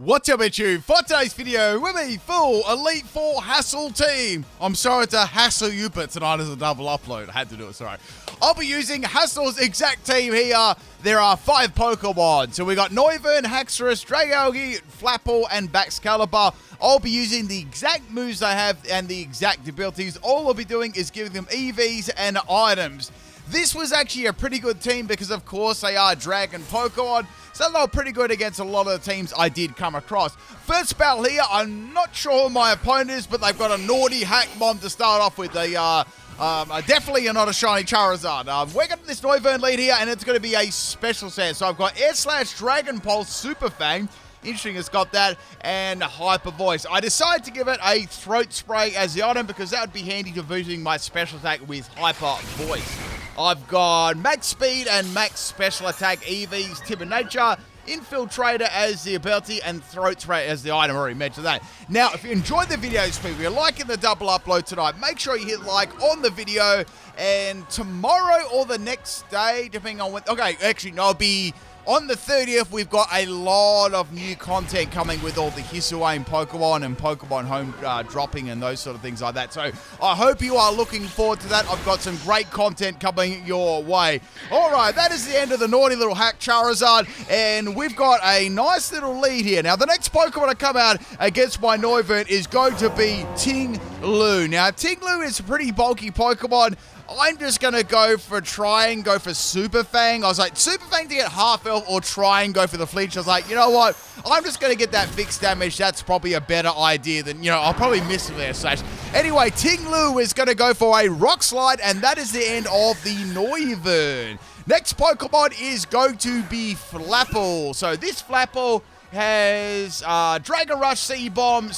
What's up, YouTube? For today's video, with me, full Elite 4 Hassel team. I'm sorry to hassle you, but tonight is a double upload. I had to do it, sorry. I'll be using Hassel's exact team here. There are 5 Pokemon. So we got Noivern, Haxorus, Dragalge, Flapple, and Baxcalibur. I'll be using the exact moves I have and the exact abilities. All I'll be doing is giving them EVs and items. This was actually a pretty good team because, of course, they are Dragon Pokemon. So they were pretty good against a lot of the teams I did come across. First battle here, I'm not sure who my opponent is, but they've got a naughty hack bomb to start off with. They definitely are not a shiny Charizard. We're getting this Noivern lead here, and it's going to be a special set. So I've got Air Slash, Dragon Pulse, Super Fang. Interesting, it's got that, and Hyper Voice. I decided to give it a Throat Spray as the item because that would be handy to boosting my special attack with Hyper Voice. I've got Max Speed and Max Special Attack EVs, Timid Nature, Infiltrator as the ability, and Throat Spray as the item. I already mentioned that. Now, if you enjoyed the videos, people, you're liking the double upload tonight, make sure you hit like on the video, and tomorrow or the next day, depending on when, okay, actually, no, it'll be on the 30th, we've got a lot of new content coming with all the Hisuian Pokemon and Pokemon Home dropping and those sort of things like that. So I hope you are looking forward to that. I've got some great content coming your way. All right, that is the end of the naughty little hack Charizard, and we've got a nice little lead here. Now, the next Pokemon to come out against my Noivern is going to be Ting-Lu. Now, Ting-Lu is a pretty bulky Pokemon. I'm just going to go for Super Fang. I was like, Super Fang to get half health or try and go for the flinch. I was like, you know what? I'm just going to get that fixed damage. That's probably a better idea than, I'll probably miss it there, Slash. Anyway, Ting-Lu is going to go for a Rock Slide, and that is the end of the Noivern. Next Pokemon is going to be Flapple. So this Flapple has Dragon Rush, Seed Bomb,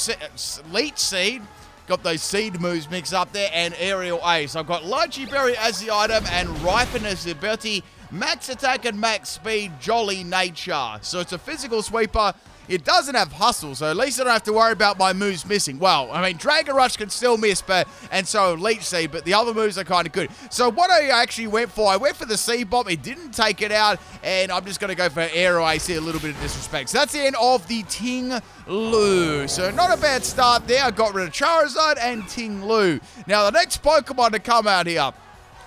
Leech Seed. Got those seed moves mixed up there, and Aerial Ace. So I've got Lychee Berry as the item and Ripen as the ability, Max Attack and Max Speed, Jolly Nature. So it's a physical sweeper. It doesn't have Hustle, so at least I don't have to worry about my moves missing. Well, I mean, Dragon Rush can still miss, and so Leech Seed, but the other moves are kind of good. So what I actually went for the Seed Bomb. It didn't take it out, and I'm just going to go for Aerial Ace here, a little bit of disrespect. So that's the end of the Ting-Lu. So not a bad start there. I got rid of Charizard and Ting-Lu. Now, the next Pokemon to come out here.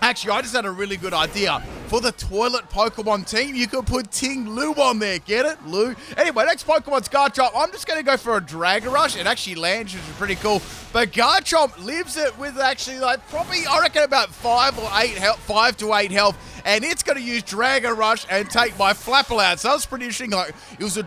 Actually, I just had a really good idea. For the toilet Pokemon team, you could put Ting-Lu on there. Get it? Lu. Anyway, next Pokemon's Garchomp. I'm just going to go for a Dragon Rush. It actually lands, which is pretty cool. But Garchomp lives it with actually, probably, I reckon, about 5 to 8 health. And it's going to use Dragon Rush and take my Flapple out. So that was pretty interesting. It was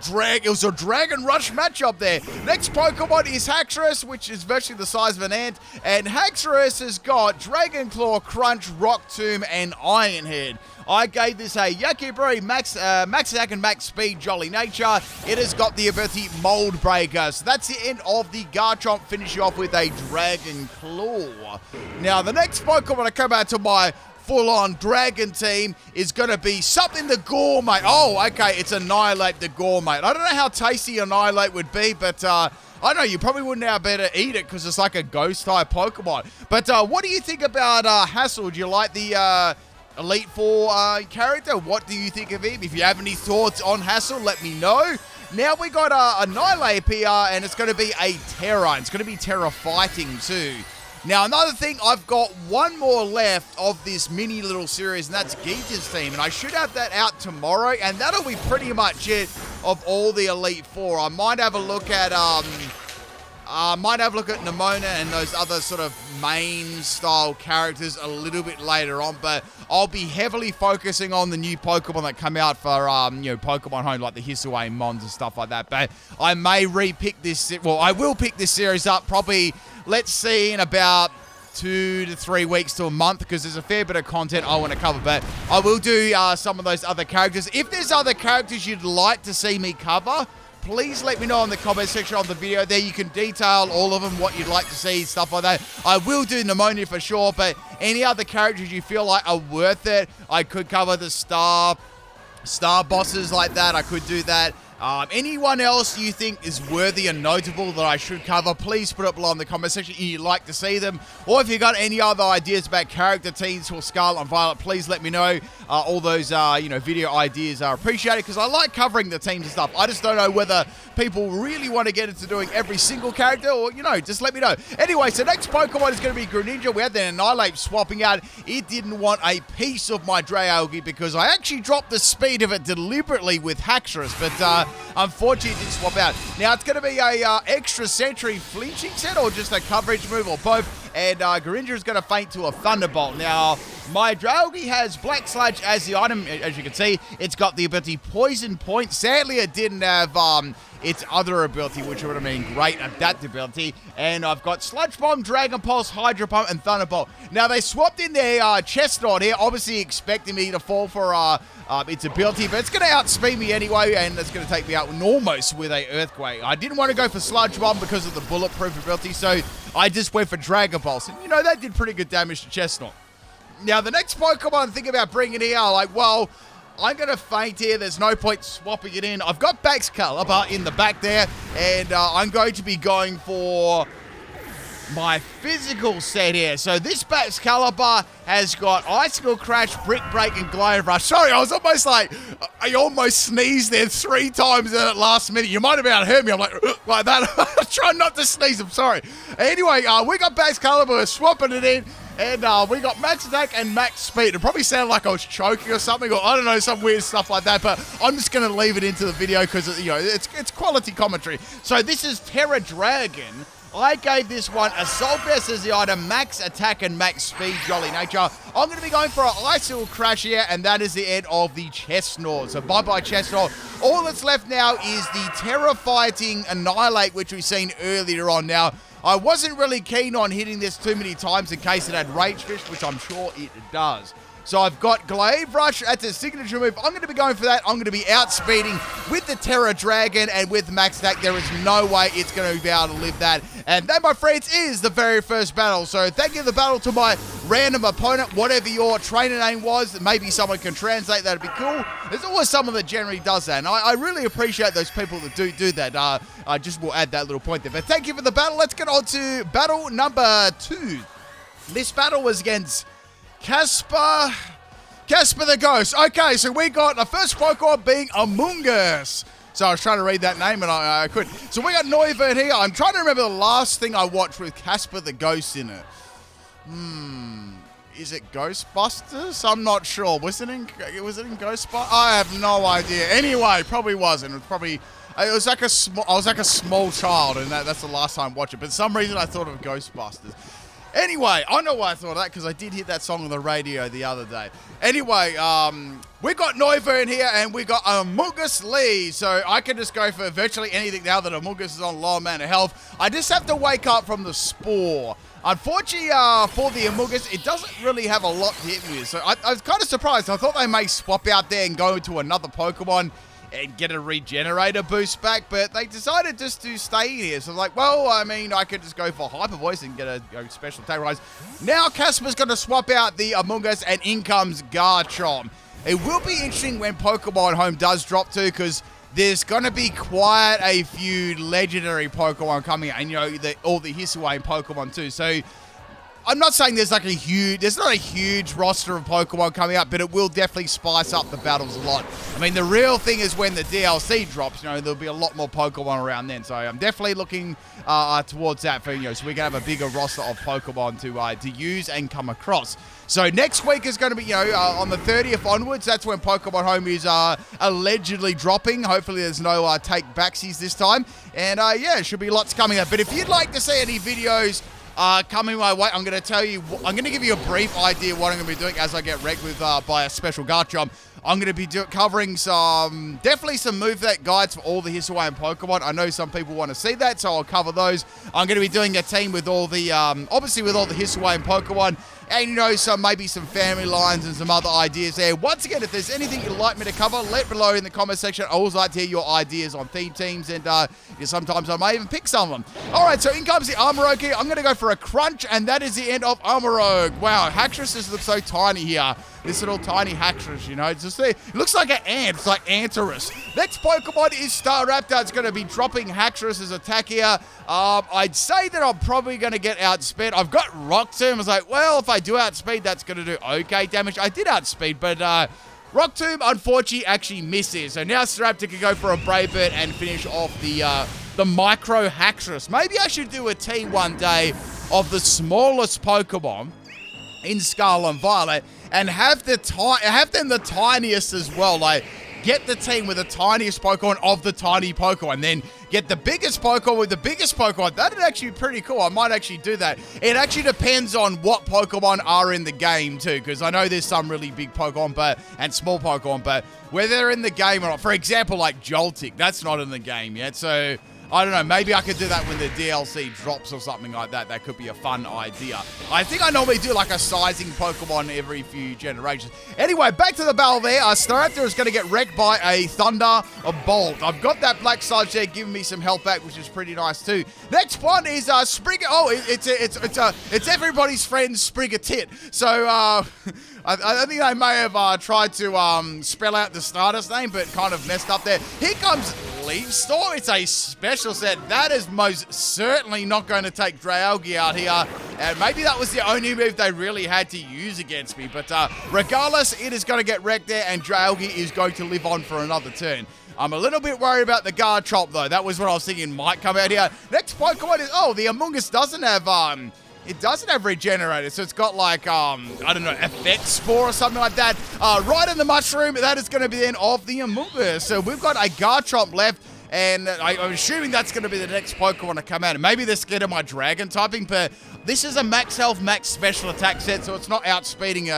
a Dragon Rush matchup there. Next Pokemon is Haxorus, which is virtually the size of an ant. And Haxorus has got Dragon Claw, Crunch, Rock Tomb, and Iron Head. I gave this a Yucky Berry, Max Attack and Max Speed, Jolly Nature. It has got the ability Mold Breaker. So that's the end of the Garchomp, finishing off with a Dragon Claw. Now, the next Pokemon to come out to my full-on dragon team is going to be something the Gourmet. Oh, okay, it's Annihilate the Gourmet. I don't know how tasty Annihilate would be, but I don't know, you probably wouldn't have better eat it because it's like a ghost-type Pokemon. But what do you think about Hassel? Do you like the Elite 4 character? What do you think of him? If you have any thoughts on Hassel, let me know. Now we got Annihilate PR, and it's going to be a Terra. It's going to be Terra Fighting too. Now, another thing, I've got one more left of this mini little series, and that's Geeta's team. And I should have that out tomorrow, and that'll be pretty much it of all the Elite 4. I might have a look at Nimona and those other sort of main style characters a little bit later on, but I'll be heavily focusing on the new Pokemon that come out for Pokemon Home, like the Hisuian Mons and stuff like that. But I may re-pick this, well, I will pick this series up probably, let's see, in about 2 to 3 weeks to a month, because there's a fair bit of content I want to cover. But I will do some of those other characters. If there's other characters you'd like to see me cover, please let me know in the comment section of the video. There you can detail all of them, what you'd like to see, stuff like that. I will do Pneumonia for sure, but any other characters you feel like are worth it, I could cover the star bosses like that. I could do that. Anyone else you think is worthy and notable that I should cover, please put it below in the comment section if you'd like to see them. Or if you got any other ideas about character teams for Scarlet and Violet, please let me know. All those, video ideas are appreciated because I like covering the teams and stuff. I just don't know whether people really want to get into doing every single character or, just let me know. Anyway, so next Pokemon is going to be Greninja. We had the Annihilate swapping out. It didn't want a piece of my Dragalge because I actually dropped the speed of it deliberately with Haxorus, but unfortunately it didn't swap out. Now it's going to be a extra sentry flinching set or just a coverage move or both, and Greninja is going to feint to a Thunderbolt. Now, my Dragalge has Black Sludge as the item. As you can see, it's got the ability Poison Point. Sadly, it didn't have its other ability, which would have been great adaptability. And I've got Sludge Bomb, Dragon Pulse, Hydro Pump, and Thunderbolt. Now, they swapped in their Chestnut here, obviously expecting me to fall for its ability, but it's going to outspeed me anyway, and it's going to take me out almost with a Earthquake. I didn't want to go for Sludge Bomb because of the bulletproof ability, so I just went for Dragon Pulse. And, that did pretty good damage to Chestnut. Now, the next Pokemon I'm thinking about bringing here, I'm going to feint here. There's no point swapping it in. I've got Baxcalibur in the back there, and I'm going to be going for my physical set here. So this Baxcalibur has got Icicle Crash, Brick Break, and Glaive Rush. Sorry, I was almost I almost sneezed there 3 times at last minute. You might have been able to hear me. I'm like that. Try not to sneeze. I'm sorry. Anyway, we got Baxcalibur swapping it in. And we got max attack and max speed. It probably sounded like I was choking or something, or I don't know, some weird stuff like that. But I'm just going to leave it into the video because it's quality commentary. So this is Terra Dragon. I gave this one Assault Vest as the item, max attack and max speed, Jolly Nature. I'm going to be going for an Icicle Crash here, and that is the end of the Chestnut. So bye-bye Chestnut. All that's left now is the Terra Fighting Annihilate, which we've seen earlier on. Now, I wasn't really keen on hitting this too many times in case it had Rage Fish, which I'm sure it does. So I've got Glaive Rush. That's a signature move. I'm going to be going for that. I'm going to be outspeeding with the Terra Dragon and with max attack. There is no way it's going to be able to live that. And that, my friends, is the very first battle. So thank you for the battle to my random opponent, whatever your trainer name was. Maybe someone can translate. That'd be cool. There's always someone that generally does that. And I really appreciate those people that do that. I just will add that little point there. But thank you for the battle. Let's get on to battle number 2. This battle was against Casper the Ghost. Okay, so we got the first Pokemon being Among Us. So I was trying to read that name and I couldn't. So we got Noivern here. I'm trying to remember the last thing I watched with Casper the Ghost in it. Is it Ghostbusters? I'm not sure. Was it in Ghostbusters? I have no idea. Anyway, probably wasn't. I was like a small child, and that's the last time I watched it. But for some reason I thought of Ghostbusters. Anyway, I know why I thought of that, because I did hear that song on the radio the other day. Anyway, we got Noivern here, and we got Amogus Lee. So I can just go for virtually anything now that Amogus is on low amount of health. I just have to wake up from the Spore. Unfortunately, for the Amogus, it doesn't really have a lot to hit me with. So I was kind of surprised. I thought they may swap out there and go to another Pokemon and get a regenerator boost back, but they decided just to stay in here. So like, well, I mean, I could just go for Hyper Voice and get a special attack rise. Now Casper's going to swap out the Among Us, and in comes Garchomp. It will be interesting when Pokemon Home does drop too, because there's going to be quite a few legendary Pokemon coming out, and all the Hisuian Pokemon too. So I'm not saying there's not a huge roster of Pokemon coming up, but it will definitely spice up the battles a lot. I mean, the real thing is when the DLC drops, there'll be a lot more Pokemon around then. So I'm definitely looking towards that for, so we can have a bigger roster of Pokemon to use and come across. So next week is going to be, on the 30th onwards, that's when Pokemon Home is allegedly dropping. Hopefully there's no take backsies this time. And it should be lots coming up. But if you'd like to see any videos coming my way, I'm going to give you a brief idea what I'm going to be doing as I get wrecked with by a special Garchomp. I'm going to be definitely some moveset guides for all the Hisuian Pokemon. I know some people want to see that, so I'll cover those. I'm going to be doing a team with all the, obviously with all the Hisuian Pokemon, and maybe some family lines and some other ideas there. Once again, if there's anything you'd like me to cover, let below in the comment section. I always like to hear your ideas on theme teams, and sometimes I may even pick some of them. All right, so in comes the Armorogue here. I'm going to go for a Crunch, and that is the end of Armorogue. Wow, Haxorus just looks so tiny here. This little tiny Haxorus, you know, it's just there. It looks like an ant. It's like Anterus. Next Pokemon is Staraptor. It's going to be dropping Haxorus' attack here. I'd say that I'm probably going to get outspeed. I've got Rock Tomb. I was like, well, if I do outspeed, that's going to do okay damage. I did outspeed, but Rock Tomb, unfortunately, actually misses. So now Staraptor can go for a Brave Bird and finish off the Micro Haxorus. Maybe I should do a team one day of the smallest Pokemon in Scarlet and Violet and have them the tiniest as well. Like, get the team with the tiniest Pokemon of the tiny Pokemon, then get the biggest Pokemon with the biggest Pokemon. That'd actually be pretty cool. I might actually do that. It actually depends on what Pokemon are in the game too, because I know there's some really big Pokemon and small Pokemon, but whether they're in the game or not. For example, like Joltik, that's not in the game yet, so I don't know, maybe I could do that when the DLC drops or something like that. That could be a fun idea. I think I normally do like a sizing Pokemon every few generations. Anyway, back to the battle there. Staraptor is going to get wrecked by a Thunderbolt. I've got that Black Sludge there giving me some health back, which is pretty nice too. Next one is Springer. Oh, it's everybody's friend Sprigatit. So I think they may have tried to spell out the starter's name, but kind of messed up there. Here comes Leaf Storm. It's a special set. That is most certainly not going to take Dragalge out here. And maybe that was the only move they really had to use against me. But regardless, it is going to get wrecked there, and Dragalge is going to live on for another turn. I'm a little bit worried about the Guard Chop, though. That was what I was thinking might come out here. Next Pokemon is... Oh, the Among Us doesn't have... It doesn't have Regenerator, so it's got like, I don't know, Effect Spore or something like that. Right in the Mushroom, that is going to be the end of the Among Us. So we've got a Garchomp left, and I'm assuming that's going to be the next Pokemon to come out. And maybe they're scared of my Dragon typing, but this is a max health, max special attack set, so it's not outspeeding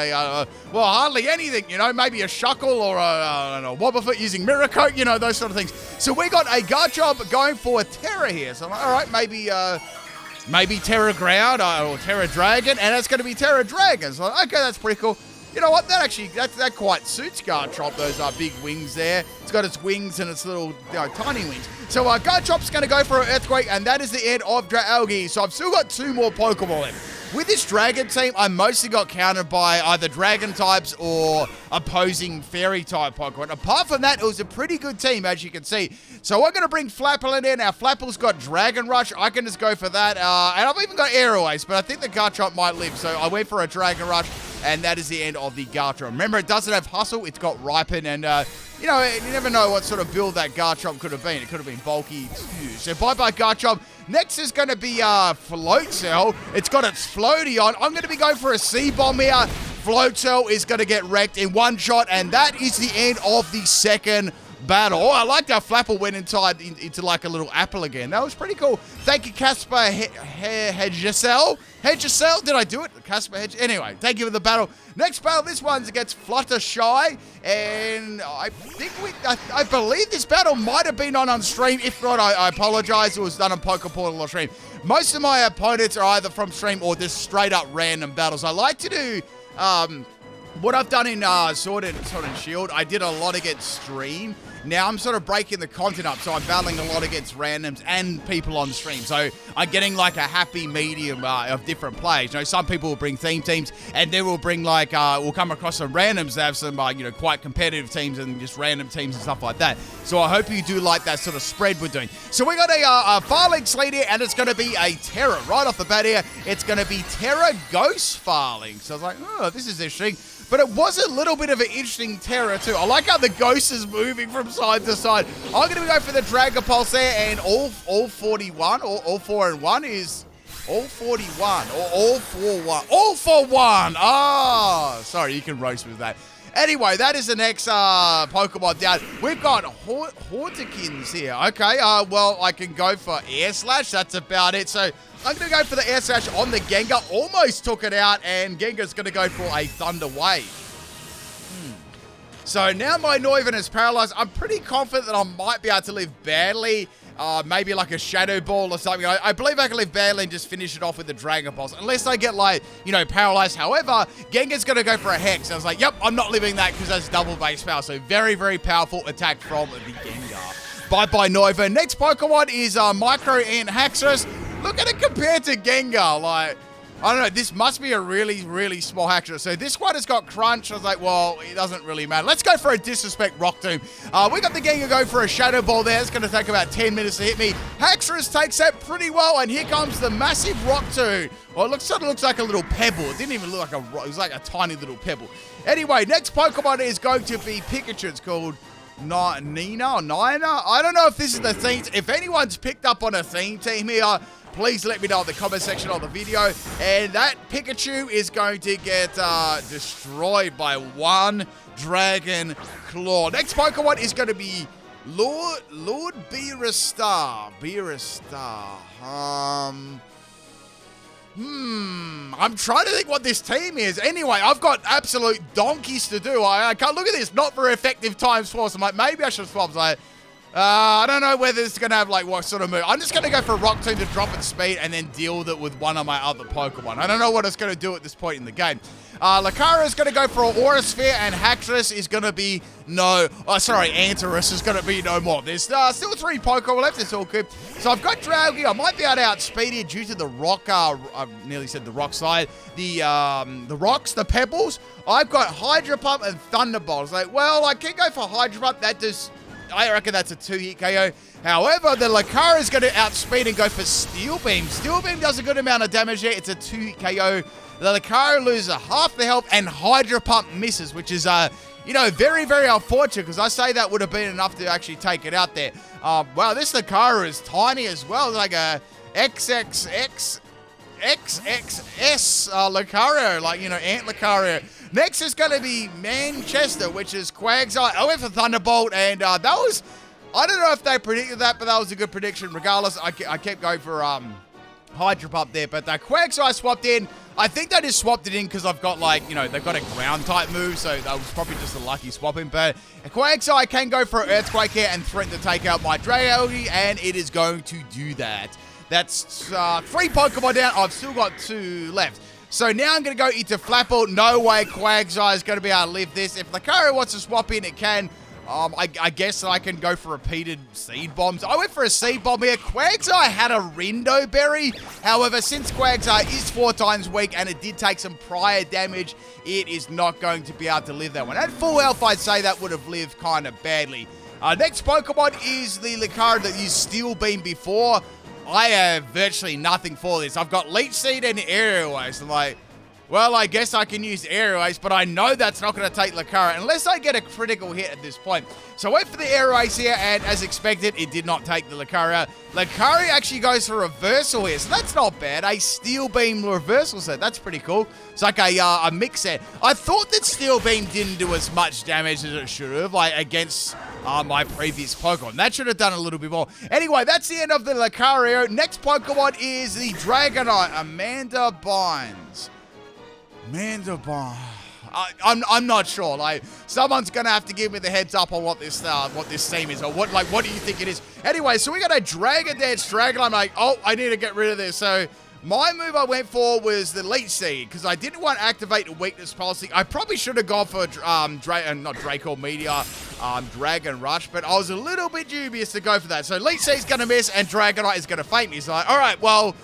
well, hardly anything, you know, maybe a Shuckle or I don't know, Wobbuffet using Mirror Coat, you know, those sort of things. So we got a Garchomp going for a Terra here. So I'm like, all right, maybe Terra Ground or Terra Dragon, and it's going to be Terra Dragon. So, okay, that's pretty cool. You know what? That quite suits Garchomp, those big wings there. It's got its wings and its little tiny wings. So Garchomp's going to go for an Earthquake, and that is the end of Dragalge. So I've still got 2 more Pokemon left. With this Dragon team, I mostly got countered by either Dragon types or opposing Fairy type Pokemon. Apart from that, it was a pretty good team, as you can see. So I'm going to bring Flapple in there. Now, Flapple's got Dragon Rush. I can just go for that. And I've even got Airways, but I think the Garchomp might live. So I went for a Dragon Rush, and that is the end of the Garchomp. Remember, it doesn't have Hustle. It's got Ripen, and you know, you never know what sort of build that Garchomp could have been. It could have been bulky too. So bye-bye Garchomp. Next is going to be Float Cell. It's got its floaty on. I'm going to be going for a C-Bomb here. Float Cell is going to get wrecked in one shot, and that is the end of the second battle. Oh, I liked how Flapple went into like a little apple again. That was pretty cool. Thank you, Casper Hedgesell. Hedgesell, did I do it? Casper Hedge. Anyway, thank you for the battle. Next battle, this one's against Fluttershy, and I think I believe this battle might have been on stream. If not, I apologize. It was done on Pokeportal or stream. Most of my opponents are either from stream or just straight up random battles. I like to do what I've done in Sword and Shield. I did a lot against stream. Now I'm sort of breaking the content up, so I'm battling a lot against randoms and people on stream. So I'm getting like a happy medium of different players. You know, some people will bring theme teams, and then we'll bring like we'll come across some randoms that have some you know, quite competitive teams and just random teams and stuff like that. So I hope you do like that sort of spread we're doing. So we got a Farling lead here, and it's going to be a Terra right off the bat here. It's going to be Terra Ghost Farling. So I was like, oh, this is interesting. But it was a little bit of an interesting Terra too. I like how the ghost is moving from side to side. I'm going to go for the Dragon Pulse there, and all 41, or all 4 and 1 is all 41, or all 4-1. All for 1! Ah, sorry, you can roast with that. Anyway, that is the next Pokemon down. We've got Hortikins here. Okay, well, I can go for Air Slash. That's about it. So I'm going to go for the Air Slash on the Gengar. Almost took it out, and Gengar's going to go for a Thunder Wave. So now my Noivern is paralyzed. I'm pretty confident that I might be able to live badly. Maybe like a Shadow Ball or something. I believe I can live badly and just finish it off with the Dragon Pulse. Unless I get like, you know, paralyzed. However, Gengar's going to go for a Hex. I was like, yep, I'm not living that because that's double base power. So very, very powerful attack from the Gengar. Bye-bye Noivern. Next Pokemon is Micro and Haxorus. Look at it compared to Gengar. Like, I don't know, this must be a really, really small hacker. So this one has got crunch. I was like, well, it doesn't really matter. Let's go for a disrespect rock tomb. We got the Gengar go for a shadow ball there. It's going to take about 10 minutes to hit me. Haxorus takes that pretty well, and here comes the massive rock tomb. Well, it sort of looks like a little pebble. It didn't even look like a rock. It was like a tiny little pebble. Anyway, next Pokemon is going to be Pikachu. It's called Nina or Nina. I don't know if this is the theme. If anyone's picked up on a theme team here, please let me know in the comment section of the video. And that Pikachu is going to get destroyed by one Dragon Claw. Next Pokemon is going to be Lord Beerustar. I'm trying to think what this team is. Anyway, I've got absolute donkeys to do. I can't look at this. Not very effective times four. So I'm like, maybe I should swap. Like, I don't know whether it's going to have like what sort of move. I'm just going to go for a Rock Tomb to drop its speed and then deal with it with one of my other Pokemon. I don't know what it's going to do at this point in the game. Lucario is going to go for an Aura Sphere, and Haxorus is going to be Antaurus is going to be no more. There's still 3 Pokemon left. It's all good. So I've got Drowgy. I might be able to outspeed it due to the rock, I nearly said the rock slide. The rocks, the pebbles. I've got Hydro Pump and Thunderbolt. It's like, well, I can go for Hydro Pump. That does... I reckon that's a 2-hit KO. However, the Lucario is going to outspeed and go for Steel Beam. Steel Beam does a good amount of damage there. It's a 2-hit KO. The Lucario loses half the health, and Hydro Pump misses, which is, very, very unfortunate, because I say that would have been enough to actually take it out there. Wow, this Lucario is tiny as well. It's like a XXX XXS Lucario, Ant Lucario. Next is going to be Manchester, which is Quagsire. I went for Thunderbolt, and that was... I don't know if they predicted that, but that was a good prediction. Regardless, I kept going for Hydro Pump there, but the Quagsire swapped in. I think they just swapped it in because I've got, they've got a ground-type move, so that was probably just a lucky swapping. But Quagsire can go for an Earthquake here and threaten to take out my Draggy, and it is going to do that. That's 3 Pokemon down. I've still got 2 left. So now I'm going to go into Flapple. No way Quagsire is going to be able to live this. If Lucario wants to swap in, it can. I guess I can go for repeated Seed Bombs. I went for a Seed Bomb here. Quagsire had a Rindo Berry. However, since Quagsire is 4 times weak and it did take some prior damage, it is not going to be able to live that one. At full health, I'd say that would have lived kind of badly. Next Pokemon is the Lucario that used Steel Beam before. I have virtually nothing for this. I've got Leech Seed and Aerial Ace. I'm like, well, I guess I can use Aerial Ace, but I know that's not going to take Lucario unless I get a critical hit at this point. So I went for the Aerial Ace here, and as expected, it did not take the Lucario. Lucario actually goes for Reversal here, so that's not bad. A Steel Beam Reversal set. That's pretty cool. It's like a mix set. I thought that Steel Beam didn't do as much damage as it should have, against my previous Pokemon. That should have done a little bit more. Anyway, that's the end of the Lucario. Next Pokemon is the Dragonite, Amanda Bynes. I'm not sure. Someone's gonna have to give me the heads up on what this theme is, or what do you think it is? Anyway, so we got a Dragon Dance Dragon. I'm like, oh, I need to get rid of this. So my move I went for was the Leech Seed, because I didn't want to activate the weakness policy. I probably should have gone for Dragon Rush, but I was a little bit dubious to go for that. So Leech Seed's gonna miss, and Dragonite is gonna fake me. So all right, well,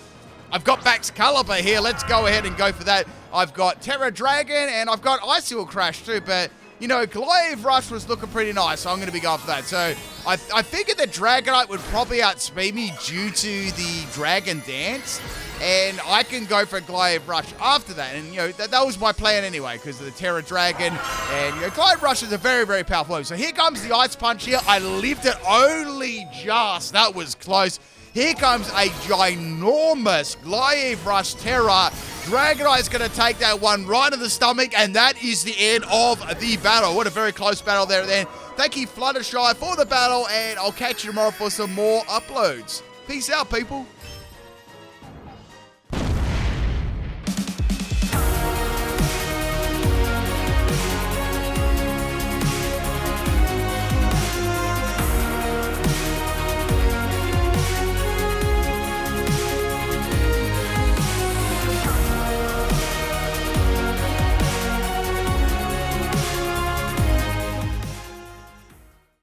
I've got Bax Caliber here. Let's go ahead and go for that. I've got Terra Dragon, and I've got Icicle Crash too, but, Glaive Rush was looking pretty nice, so I'm going to be going for that. So I figured that Dragonite would probably outspeed me due to the Dragon Dance, and I can go for Glaive Rush after that. And, that was my plan anyway, because of the Terra Dragon, and, Glaive Rush is a very, very powerful move. So here comes the Ice Punch here. I lived it only just. That was close. Here comes a ginormous Glaive Rush Terra. Dragonite is going to take that one right in the stomach, and that is the end of the battle. What a very close battle there at the end. Thank you, Fluttershy, for the battle, and I'll catch you tomorrow for some more uploads. Peace out, people.